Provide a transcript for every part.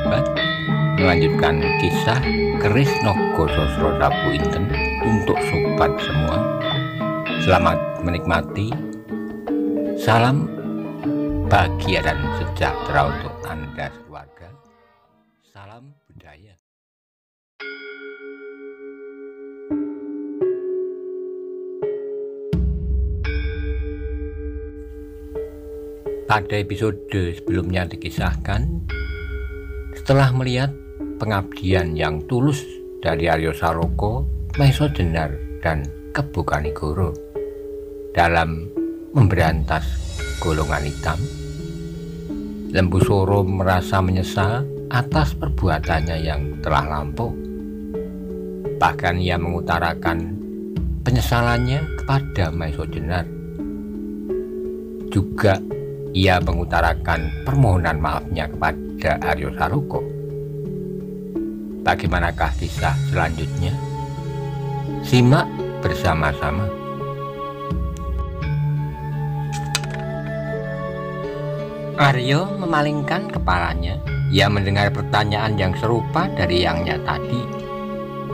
sahabat, melanjutkan kisah Keris Nogo Sosro Sabu Inten untuk sobat semua. Selamat menikmati. Salam bahagia dan sejahtera untuk Anda keluarga. Salam budaya. Pada episode sebelumnya dikisahkan, setelah melihat pengabdian yang tulus dari Aryo Saloko, Maiso Jenar, dan Kebo Kanigoro dalam memberantas golongan hitam, Lembu Soro merasa menyesal atas perbuatannya yang telah lampau. Bahkan ia mengutarakan penyesalannya kepada Maiso Jenar. Juga ia mengutarakan permohonan maafnya kepada Aryo Saloko. Bagaimanakah kisah selanjutnya? Simak bersama-sama. Aryo memalingkan kepalanya. Ia mendengar pertanyaan yang serupa dari yangnya tadi.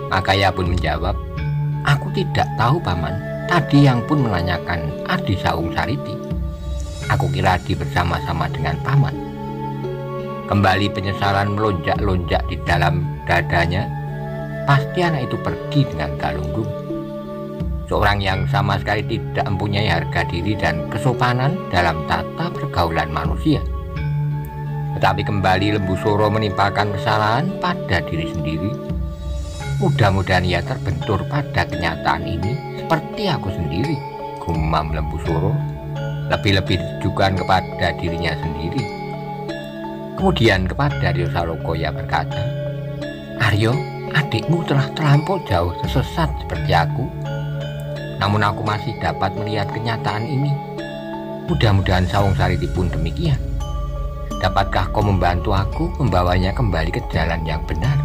Maka ia pun menjawab, "Aku tidak tahu, Paman. Tadi yang pun menanyakan Adi Saung Sariti. Aku kira Adi bersama-sama dengan Paman." Kembali penyesalan melonjak-lonjak di dalam dadanya. Pasti anak itu pergi dengan Galunggung, seorang yang sama sekali tidak mempunyai harga diri dan kesopanan dalam tata pergaulan manusia. Tetapi kembali Lembu Soro menimpakan kesalahan pada diri sendiri. Mudah-mudahan ia terbentur pada kenyataan ini seperti aku sendiri, gumam Lembu Soro, lebih-lebih ditujukan kepada dirinya sendiri. Kemudian kepada Aryo Saloko ia berkata, "Aryo, adikmu telah terlampau jauh tersesat seperti aku. Namun aku masih dapat melihat kenyataan ini. Mudah-mudahan Saung Sariti pun demikian. Dapatkah kau membantu aku membawanya kembali ke jalan yang benar?"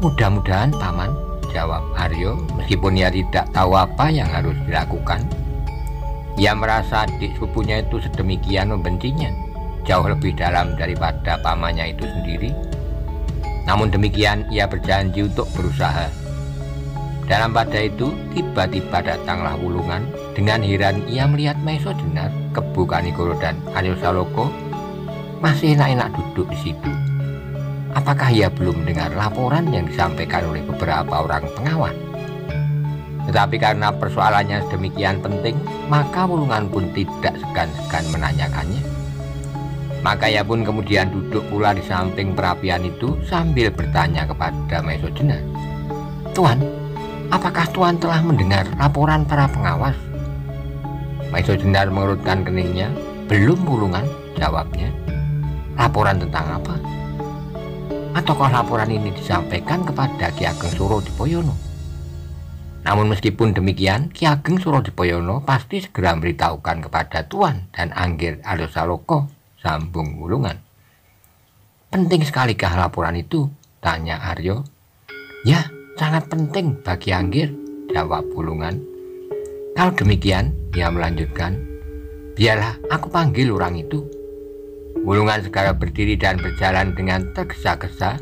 "Mudah-mudahan, Paman," jawab Aryo, meskipun ia tidak tahu apa yang harus dilakukan. Ia merasa adik sepupunya itu sedemikian membencinya, jauh lebih dalam daripada pamannya itu sendiri. Namun demikian ia berjanji untuk berusaha. Dalam pada itu tiba-tiba datanglah Wulungan. Dengan heran ia melihat Maiso Jenar, Kebo Kanigoro, dan Aryo Saloko masih enak-enak duduk di situ. Apakah ia belum mendengar laporan yang disampaikan oleh beberapa orang pengawas? Tetapi karena persoalannya sedemikian penting, maka Wulungan pun tidak segan-segan menanyakannya. Maka ia pun kemudian duduk pula di samping perapian itu sambil bertanya kepada Maiso Jenar, "Tuan, apakah Tuan telah mendengar laporan para pengawas?" Maiso Jenar mengerutkan keningnya. "Belum, Wulungan," jawabnya. "Laporan tentang apa? Ataukah laporan ini disampaikan kepada Ki Ageng Surodipoyono?" Namun meskipun demikian, Ki Ageng Surodipoyono pasti segera memberitahukan kepada Tuan dan Anggir Aryo Saloko, sambung Wulungan. "Penting sekalikah laporan itu?" tanya Aryo. "Ya, sangat penting bagi Anggir," jawab Wulungan. "Kalau demikian," ia melanjutkan, "biarlah aku panggil orang itu." Wulungan segera berdiri dan berjalan dengan tergesa-gesa.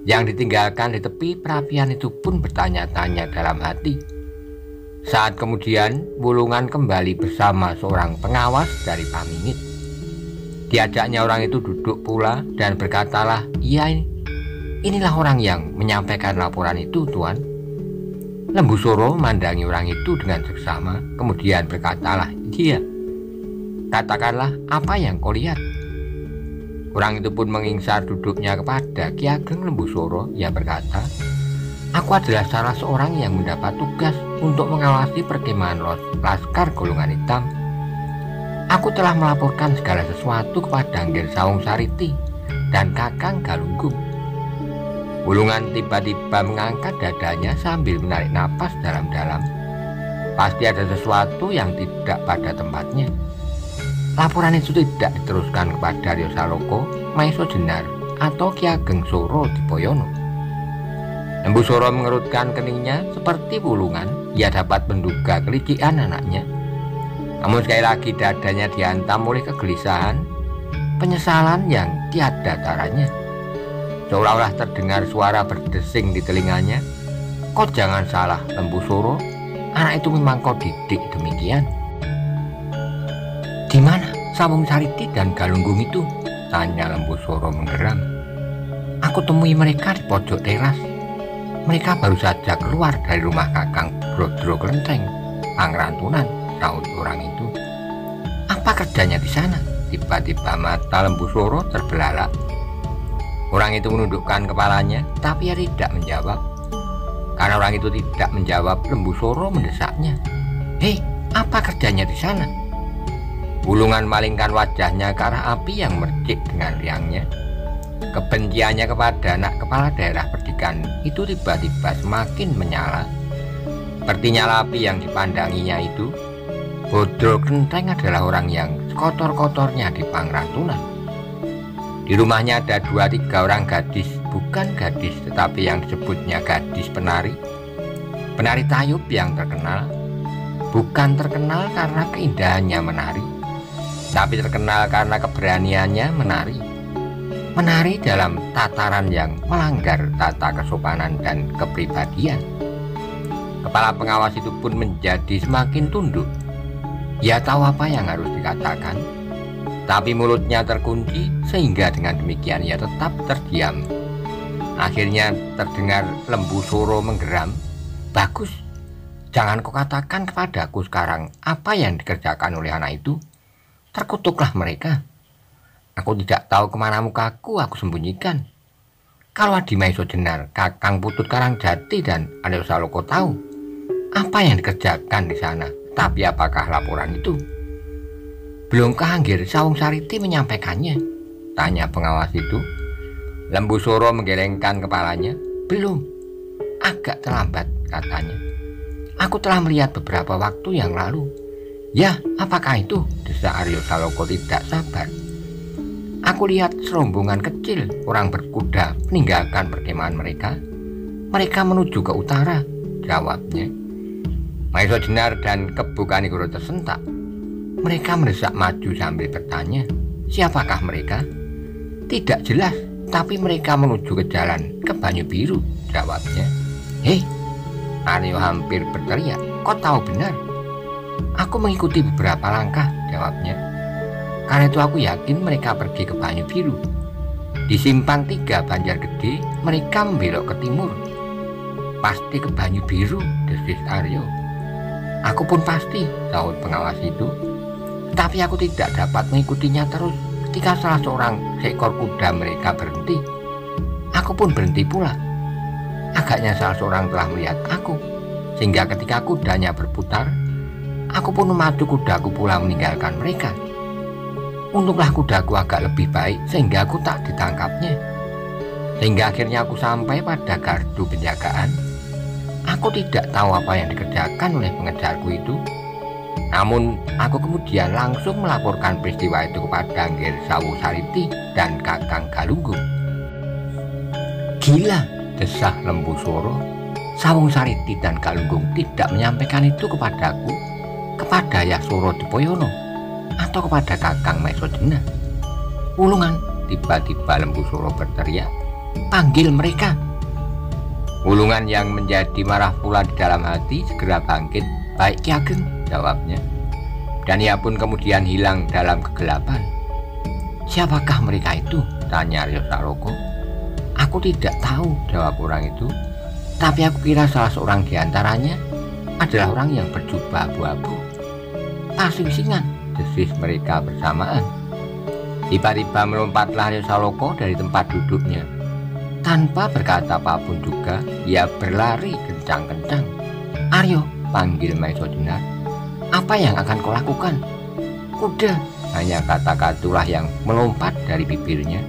Yang ditinggalkan di tepi perapian itu pun bertanya-tanya dalam hati. Saat kemudian Wulungan kembali bersama seorang pengawas dari Pamingit. Diajaknya orang itu duduk pula dan berkatalah, inilah orang yang menyampaikan laporan itu, Tuan." Lembu Soro memandangi orang itu dengan seksama, kemudian berkatalah, "Dia, katakanlah apa yang kau lihat." Orang itu pun mengingsar duduknya kepada Ki Ageng Lembu Soro. Ia berkata, "Aku adalah salah seorang yang mendapat tugas untuk mengawasi perkemahan Laskar Golongan Hitam. Aku telah melaporkan segala sesuatu kepada Anggir Saung Sariti dan Kakang Galunggung." Wulungan tiba-tiba mengangkat dadanya sambil menarik napas dalam-dalam. Pasti ada sesuatu yang tidak pada tempatnya. Laporan itu tidak diteruskan kepada Aryo Saloko, Maiso Jenar, atau Ki Ageng Surodipoyono. Lembu Soro mengerutkan keningnya seperti Wulungan. Ia dapat menduga kelicikan anaknya. Namun sekali lagi dadanya dihantam oleh kegelisahan, penyesalan yang tiada taranya. Seolah-olah terdengar suara berdesing di telinganya. Kau jangan salah, Lembu Soro. Anak itu memang kau didik demikian. Di mana Sawung Sariti dan Galunggung itu? Tanya Lembu Soro menggeram. Aku temui mereka di pojok teras. Mereka baru saja keluar dari rumah Kakang Brodro Klenteng, Pangrantunan, sahut orang itu. Apa kerjanya di sana? Tiba-tiba mata Lembu Soro terbelalak. Orang itu menundukkan kepalanya, tapi ia tidak menjawab. Karena orang itu tidak menjawab, Lembu Soro mendesaknya. Hei, apa kerjanya di sana? Wulungan malingkan wajahnya ke arah api yang mercik dengan riangnya. Kebenciannya kepada anak kepala daerah Perdikan itu tiba-tiba semakin menyala. Seperti nyala api yang dipandanginya itu, Brodro Klenteng adalah orang yang sekotor-kotornya di Pangrantunan. Di rumahnya ada 2-3 orang gadis, bukan gadis tetapi yang disebutnya gadis penari. Penari tayub yang terkenal, bukan terkenal karena keindahannya menari, tapi terkenal karena keberaniannya menari. Menari dalam tataran yang melanggar tata kesopanan dan kepribadian. Kepala pengawas itu pun menjadi semakin tunduk. Ia tahu apa yang harus dikatakan, tapi mulutnya terkunci sehingga dengan demikian ia tetap terdiam. Akhirnya terdengar Lembu Soro menggeram. Bagus, jangan kau katakan kepadaku sekarang apa yang dikerjakan oleh anak itu. Terkutuklah mereka. Aku tidak tahu kemana mukaku aku sembunyikan. Kalau Adi Maiso Jenar, Kakang Putut Karangjati dan Aryo Saloka tahu apa yang dikerjakan di sana, tapi apakah laporan itu? Belumkah Anggir Sawung Sariti menyampaikannya? Tanya pengawas itu. Lembu Soro menggelengkan kepalanya. Belum, agak terlambat, katanya. Aku telah melihat beberapa waktu yang lalu. Ya, apakah itu? Desak Aryo Saloka tidak sabar. Aku lihat serombongan kecil orang berkuda meninggalkan perkemahan mereka. Mereka menuju ke utara, jawabnya. Maiso Jenar dan Kebu Kanigoro tersentak. Mereka mendesak maju sambil bertanya, siapakah mereka? Tidak jelas, tapi mereka menuju ke jalan ke Banyu Biru, jawabnya. Hei, Aryo hampir berteriak, kau tahu benar? Aku mengikuti beberapa langkah, jawabnya. Karena itu aku yakin mereka pergi ke Banyu Biru. Di Simpang 3 Banjargede, mereka membelok ke timur. Pasti ke Banyu Biru, desis Aryo. Aku pun pasti, sahut pengawas itu. Tapi aku tidak dapat mengikutinya terus. Ketika salah seorang seekor kuda mereka berhenti, aku pun berhenti pula. Agaknya salah seorang telah melihat aku, sehingga ketika kudanya berputar, aku pun memacu kudaku pula meninggalkan mereka. Untunglah kudaku agak lebih baik sehingga aku tak ditangkapnya. Sehingga akhirnya aku sampai pada gardu penjagaan. Aku tidak tahu apa yang dikerjakan oleh pengejarku itu. Namun aku kemudian langsung melaporkan peristiwa itu kepada Anggir Sawung Sariti dan Kakang Galunggung. Gila, desah Lembu Soro. Sawung Sariti dan Galunggung tidak menyampaikan itu kepadaku, kepada Yasura Dipoyono, atau kepada Kakang Maiso Jenar. Wulungan, tiba-tiba Lembu Soro berteriak, panggil mereka. Wulungan yang menjadi marah pula di dalam hati segera bangkit. Baik Ki Ageng, jawabnya. Dan ia pun kemudian hilang dalam kegelapan. Siapakah mereka itu? Tanya Aryo Saloka. Aku tidak tahu, jawab orang itu. Tapi aku kira salah seorang di antaranya adalah orang yang berjubah abu-abu. Pasing-singan, desis mereka bersamaan. Tiba-tiba melompatlah Aryo Saloka dari tempat duduknya. Tanpa berkata apapun juga, ia berlari kencang-kencang. Aryo, panggil Maiso Jenar. Apa yang akan kau lakukan? Kuda, hanya kata-kata itulah yang melompat dari bibirnya.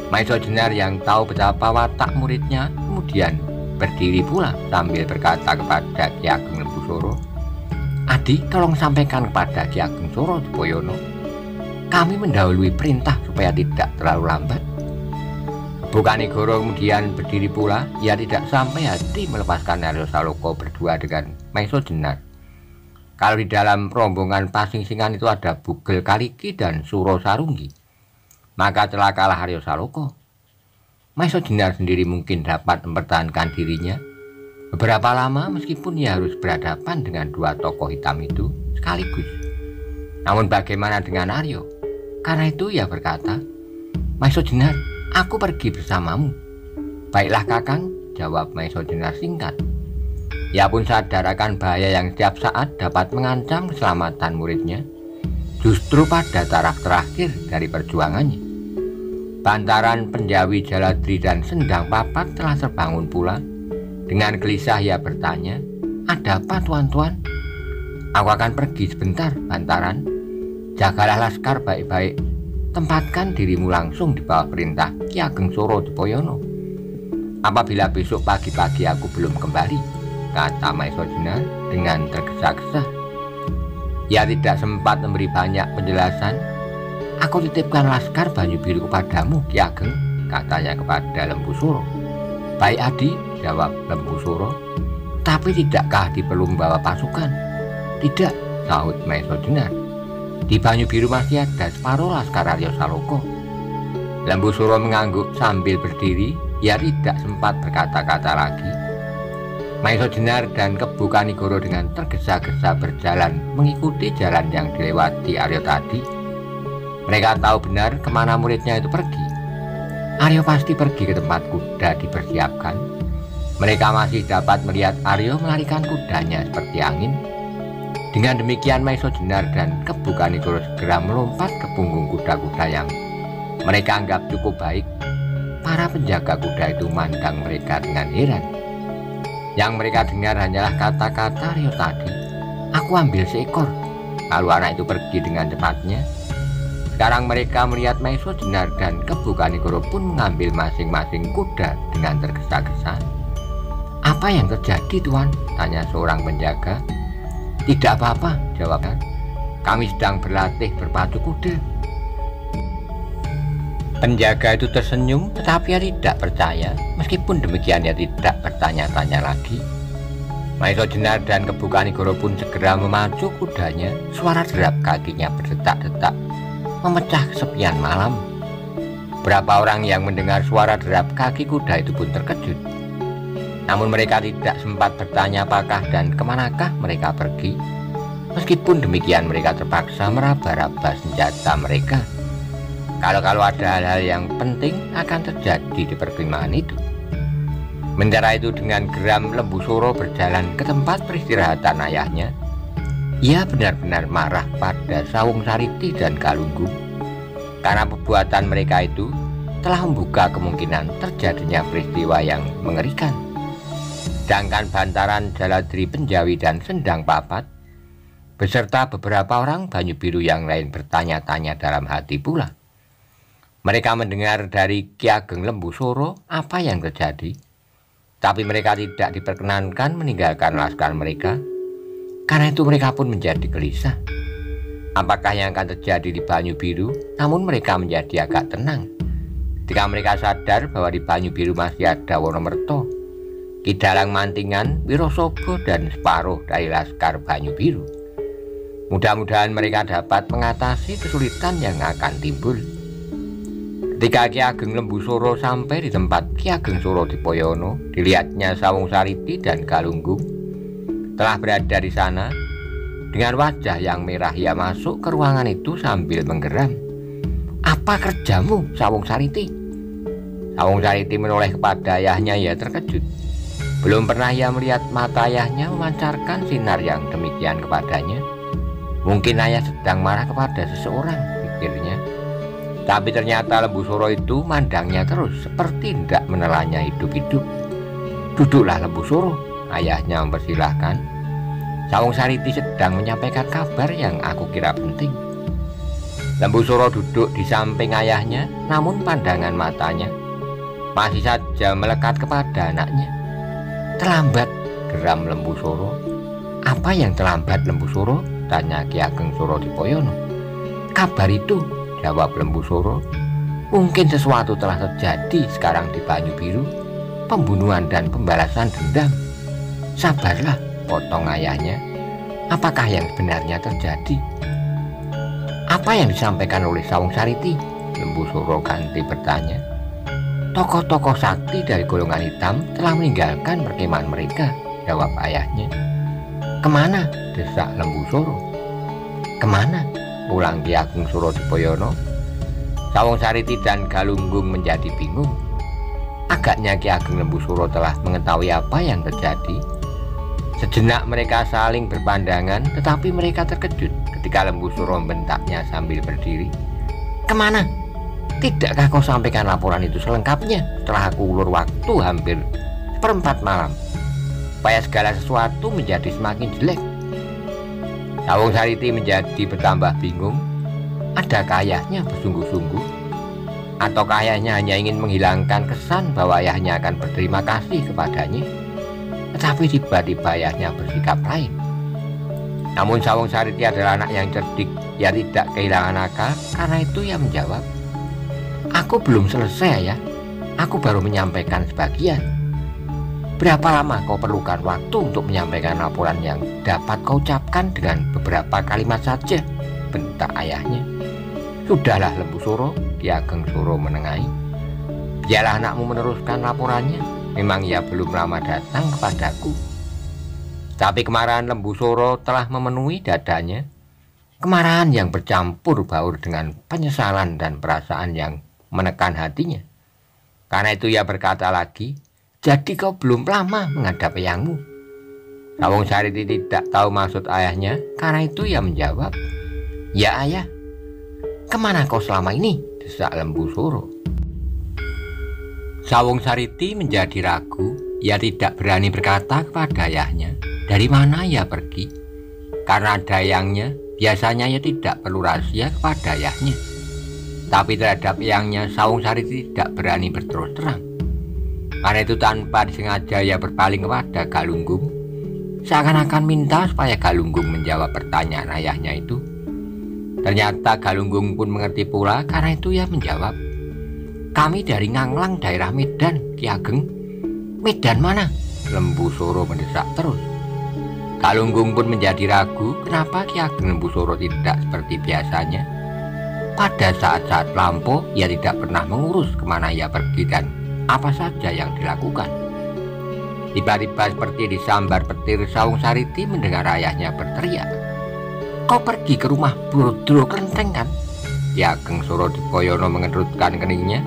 Maiso Jenar yang tahu betapa watak muridnya kemudian berdiri pula sambil berkata kepada Ki Ageng Lembu Soro, Adi, tolong sampaikan kepada Ki Ageng Soro Dipoyono, kami mendahului perintah supaya tidak terlalu lambat. Kebu Kanigoro kemudian berdiri pula. Ia tidak sampai hati melepaskan Aryo Saloka berdua dengan Maiso Jenar. Kalau di dalam rombongan Pasing-singan itu ada Bugel Kaliki dan Suro Sarunggi, maka celakalah Aryo Saloka. Maiso Jenar sendiri mungkin dapat mempertahankan dirinya beberapa lama meskipun ia harus berhadapan dengan dua tokoh hitam itu sekaligus. Namun bagaimana dengan Aryo? Karena itu ia berkata, "Maiso Jenar, aku pergi bersamamu." "Baiklah Kakang," jawab Maiso Jenar singkat. Ia pun sadar akan bahaya yang setiap saat dapat mengancam keselamatan muridnya, justru pada taraf terakhir dari perjuangannya. Bantaran Penjawi Jaladri dan Sendang Papat telah terbangun pula. Dengan gelisah ia bertanya, "Ada apa tuan-tuan?" "Aku akan pergi sebentar, Bantaran. Jagalah laskar baik-baik. Tempatkan dirimu langsung di bawah perintah Ki Ageng Suro Dipoyono. Apabila besok pagi-pagi aku belum kembali," kata Maiso Jenar dengan tergesa-gesa. Ia tidak sempat memberi banyak penjelasan. "Aku titipkan laskar Banyu Biru kepadamu, Ki Ageng," katanya kepada Lembu Suro. "Baik Adi," jawab Lembu Suro. "Tapi tidakkah Adi perlu membawa pasukan?" "Tidak," sahut Maiso Jenar. "Di Banyu Biru masih ada separuh laskar Aryo Saloka." Lembu Suro mengangguk sambil berdiri. Ia tidak sempat berkata-kata lagi. Maiso Jenar dan Kebu Kanigoro dengan tergesa-gesa berjalan mengikuti jalan yang dilewati Aryo tadi. Mereka tahu benar kemana muridnya itu pergi. Aryo pasti pergi ke tempat kuda dipersiapkan. Mereka masih dapat melihat Aryo melarikan kudanya seperti angin. Dengan demikian Maiso Jenar dan Kebu Kanigoro segera melompat ke punggung kuda-kuda yang mereka anggap cukup baik. Para penjaga kuda itu memandang mereka dengan heran. Yang mereka dengar hanyalah kata-kata Aryo tadi, "Aku ambil seekor." Lalu anak itu pergi dengan cepatnya. Sekarang mereka melihat Maiso Jenar dan Kebu Kanigoro pun mengambil masing-masing kuda dengan tergesa-gesa. "Apa yang terjadi, Tuan?" tanya seorang penjaga. "Tidak apa-apa," jawabnya. "Kami sedang berlatih berpacu kuda." Penjaga itu tersenyum, tetapi ia tidak percaya. Meskipun demikian ia tidak bertanya-tanya lagi. Maiso Jenar dan Kebu Kanigoro pun segera memacu kudanya. Suara derap kakinya berdetak-detak memecah kesepian malam. Berapa orang yang mendengar suara derap kaki kuda itu pun terkejut. Namun mereka tidak sempat bertanya apakah dan kemanakah mereka pergi. Meskipun demikian mereka terpaksa meraba-raba senjata mereka. Kalau ada hal-hal yang penting akan terjadi di perkemahan itu. Sementara itu dengan geram Lembu Suro berjalan ke tempat peristirahatan ayahnya. Ia benar-benar marah pada Sawung Sariti dan Galunggung karena perbuatan mereka itu telah membuka kemungkinan terjadinya peristiwa yang mengerikan. Sedangkan Bantaran Jaladri, Penjawi dan Sendang Papat beserta beberapa orang Banyu Biru yang lain bertanya-tanya dalam hati pula. Mereka mendengar dari Ki Ageng Lembu Suro apa yang terjadi, tapi mereka tidak diperkenankan meninggalkan laskar mereka. Karena itu mereka pun menjadi gelisah. Apakah yang akan terjadi di Banyu Biru? Namun mereka menjadi agak tenang ketika mereka sadar bahwa di Banyu Biru masih ada Wonomerto, Ki Dalang Mantingan, Wirosobo dan separuh dari laskar Banyu Biru. Mudah-mudahan mereka dapat mengatasi kesulitan yang akan timbul. Ketika Ki Ageng Lembu Suro sampai di tempat Ki Ageng Suro Dipoyono, dilihatnya Sawung Sariti dan Galunggung telah berada di sana. Dengan wajah yang merah ia masuk ke ruangan itu sambil menggeram. "Apa kerjamu, Sawung Sariti?" Sawung Sariti menoleh kepada ayahnya. Ia terkejut. Belum pernah ia melihat mata ayahnya memancarkan sinar yang demikian kepadanya. Mungkin ayah sedang marah kepada seseorang, pikirnya. Tapi ternyata Lembu Suro itu mandangnya terus seperti tidak menelannya hidup-hidup. "Duduklah Lembu Suro," ayahnya mempersilahkan. "Sawung Sariti sedang menyampaikan kabar yang aku kira penting." Lembu Suro duduk di samping ayahnya, namun pandangan matanya masih saja melekat kepada anaknya. "Terlambat," geram Lembu Suro. "Apa yang terlambat, Lembu Suro?" tanya Ki Ageng Suro Dipoyono. "Kabar itu," jawab Lembu Suro. "Mungkin sesuatu telah terjadi sekarang di Banyu Biru, pembunuhan dan pembalasan dendam." "Sabarlah," potong ayahnya. "Apakah yang sebenarnya terjadi?" "Apa yang disampaikan oleh Sawung Sariti?" Lembu Suro ganti bertanya. Tokoh-tokoh sakti dari golongan hitam telah meninggalkan perkemahan mereka, jawab ayahnya. Kemana? Desak Lembu Soro. Kemana? Ulang Ki Ageng Surodipoyono. Sawung Sariti dan Galunggung menjadi bingung. Agaknya Ki Ageng Lembu Soro telah mengetahui apa yang terjadi. Sejenak mereka saling berpandangan, tetapi mereka terkejut ketika Lembu Soro membentaknya sambil berdiri. Kemana? Tidakkah kau sampaikan laporan itu selengkapnya setelah aku ulur waktu hampir 1/4 malam, supaya segala sesuatu menjadi semakin jelek? Sawung Sariti menjadi bertambah bingung. Adakah ayahnya bersungguh-sungguh? Ataukah ayahnya hanya ingin menghilangkan kesan bahwa ayahnya akan berterima kasih kepadanya? Tetapi tiba-tiba ayahnya bersikap lain. Namun Sawung Sariti adalah anak yang cerdik. Ia tidak kehilangan akal, karena itu ia menjawab, aku belum selesai ya. Aku baru menyampaikan sebagian. Berapa lama kau perlukan waktu untuk menyampaikan laporan yang dapat kau ucapkan dengan beberapa kalimat saja? Bentak ayahnya. Sudahlah Lembu Soro, Ki Ageng Suro menengahi. Biarlah anakmu meneruskan laporannya. Memang ia belum lama datang kepadaku. Tapi kemarahan Lembu Soro telah memenuhi dadanya. Kemarahan yang bercampur baur dengan penyesalan dan perasaan yang menekan hatinya. Karena itu ia berkata lagi, jadi kau belum lama menghadap eyangmu? Sawung Sariti tidak tahu maksud ayahnya, karena itu ia menjawab, ya ayah. Kemana kau selama ini? Desak Lembu Soro. Sawung Sariti menjadi ragu. Ia tidak berani berkata kepada ayahnya dari mana ia pergi. Karena ada eyangnya, biasanya ia tidak perlu rahasia kepada ayahnya. Tapi terhadap eyangnya, Sawung Sariti tidak berani berterus terang. Karena itu tanpa disengaja ia berpaling kepada Galunggung, seakan-akan minta supaya Galunggung menjawab pertanyaan ayahnya itu. Ternyata Galunggung pun mengerti pula, karena itu ia menjawab, kami dari Nganglang, daerah Medan, Ki Ageng. Medan mana? Lembu Soro mendesak terus. Galunggung pun menjadi ragu kenapa Ki Ageng Lembu Soro tidak seperti biasanya. Pada saat-saat lampau ia tidak pernah mengurus kemana ia pergi dan apa saja yang dilakukan. Tiba-tiba seperti disambar petir, Sawung Sariti mendengar ayahnya berteriak, kau pergi ke rumah Brodro Klenteng kan? Ki Ageng Surodipoyono mengerutkan keningnya.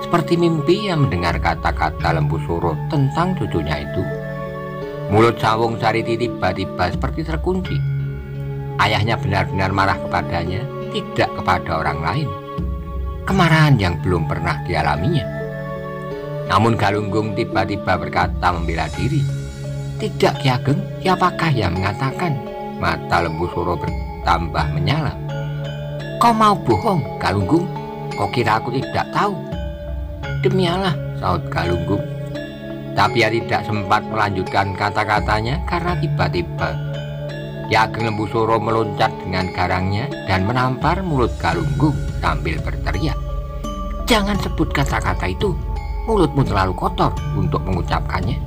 Seperti mimpi ia mendengar kata-kata Lembu Soro tentang cucunya itu. Mulut Sawung Sariti tiba-tiba seperti terkunci. Ayahnya benar-benar marah kepadanya, tidak kepada orang lain. Kemarahan yang belum pernah dialaminya. Namun Galunggung tiba-tiba berkata membela diri, tidak Ki Ageng, siapakah yang mengatakan? Mata Lembu Soro bertambah menyala. Kau mau bohong, Galunggung? Kau kira aku tidak tahu? Demi Allah, sahut Galunggung. Tapi ia tidak sempat melanjutkan kata-katanya karena tiba-tiba Ki Ageng Lembu Soro meloncat dengan garangnya dan menampar mulut Galunggung sambil berteriak, jangan sebut kata-kata itu, mulutmu terlalu kotor untuk mengucapkannya.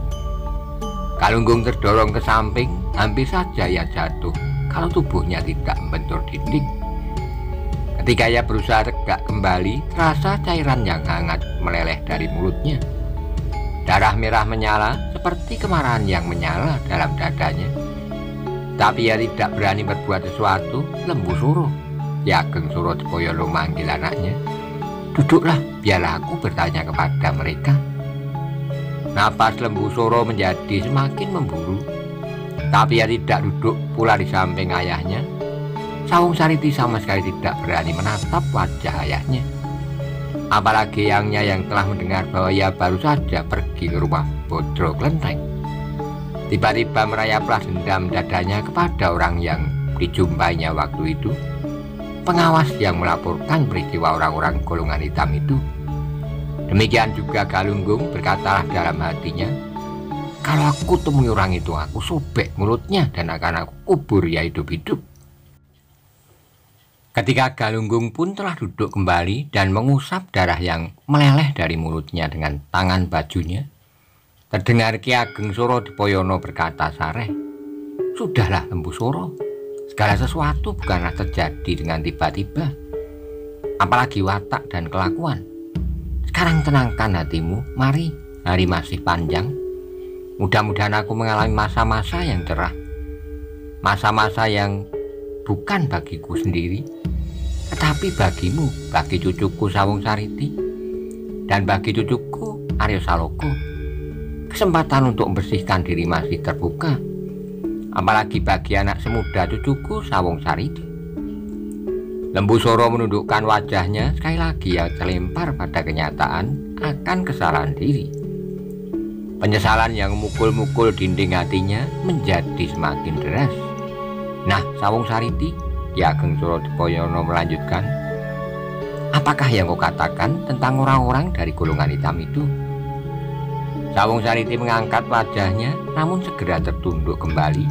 Galunggung terdorong ke samping, hampir saja ia jatuh kalau tubuhnya tidak membentur dinding. Ketika ia berusaha tegak kembali, terasa cairan yang hangat meleleh dari mulutnya. Darah merah menyala seperti kemarahan yang menyala dalam dadanya. Tapi ia tidak berani berbuat sesuatu. Lembu Soro, Ki Ageng Surodipoyono memanggil anaknya. Duduklah, biarlah aku bertanya kepada mereka. Napas Lembu Soro menjadi semakin memburu. Tapi ia tidak duduk pula di samping ayahnya. Sawung Sariti sama sekali tidak berani menatap wajah ayahnya. Apalagi eyangnya yang telah mendengar bahwa ia baru saja pergi ke rumah Brodro Klenteng. Tiba-tiba merayaplah dendam dadanya kepada orang yang dijumpainya waktu itu. Pengawas yang melaporkan peristiwa orang-orang golongan hitam itu. Demikian juga Galunggung berkatalah dalam hatinya, kalau aku temui orang itu, aku sobek mulutnya dan akan aku kubur ya hidup-hidup. Ketika Galunggung pun telah duduk kembali dan mengusap darah yang meleleh dari mulutnya dengan tangan bajunya, terdengar Ki Ageng Surodipoyono berkata sareh, sudahlah Lembu Soro, segala sesuatu bukanlah terjadi dengan tiba-tiba, apalagi watak dan kelakuan. Sekarang tenangkan hatimu, mari, hari masih panjang. Mudah-mudahan aku mengalami masa-masa yang cerah, masa-masa yang bukan bagiku sendiri, tetapi bagimu, bagi cucuku Sawung Sariti, dan bagi cucuku Aryo Saloka. Kesempatan untuk membersihkan diri masih terbuka, apalagi bagi anak semuda cucuku Sawung Sariti. Lembu Soro menundukkan wajahnya, sekali lagi ia terlempar pada kenyataan akan kesalahan diri. Penyesalan yang memukul-mukul dinding hatinya menjadi semakin deras. Nah, Sawung Sariti, Ki Ageng Surodepoyono melanjutkan, apakah yang kau katakan tentang orang-orang dari golongan hitam itu? Sawung Sariti mengangkat wajahnya, namun segera tertunduk kembali.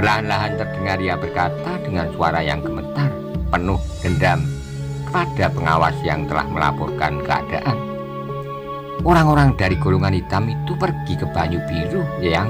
Perlahan-lahan terdengar ia berkata dengan suara yang gemetar, penuh dendam kepada pengawas yang telah melaporkan keadaan. Orang-orang dari golongan hitam itu pergi ke Banyu Biru, Eyang.